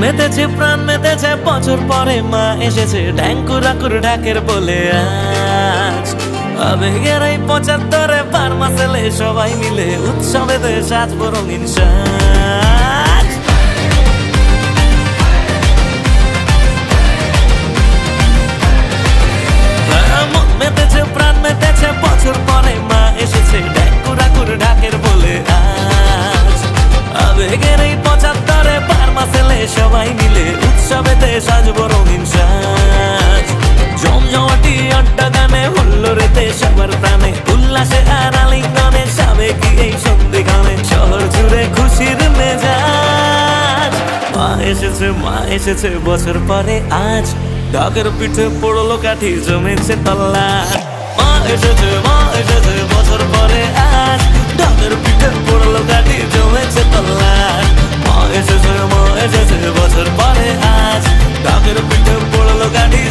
মেতেছে প্রাণ মেতেছে বছর পরে মা এসেছে ঢ্যাঙ্কুরাকুর ঢাকের বলে আজ আবেগের এই ৭৫ বার মাসেলে সবাই মিলে উৎসবেতে সাজবো রঙিন সাজ। মন মেতেছে প্রাণ মেতেছে বছর পরে মা এসেছে ঢ্যাঙ্কুরাকুর ঢাকের বলে আজ আবেগের এই ৭৫ বার মাসেলে সবাই মিলে উৎসবেতে সাজবো রঙিন সাজ। জমজমাটি আড্ডা গানে হুল্লোড়েতে সবার প্রাণে উল্লাসে আর আলিঙ্গনে সাবেকি এই সন্ধিক্ষণে শহর জুড়ে খুশির মেজাজ। মা এসেছে বছর পরে আজ ঢাকের পিঠে পড়লো কাঠি জমেছে তল্লা। মা এসেছে বছর পরে আজ ঢাকের পিঠে পড়লো কাঠি জমেছে তল্লা। মা এসেছে বছর পরে আজ ঢাকের পিঠে পড়লো কাঠি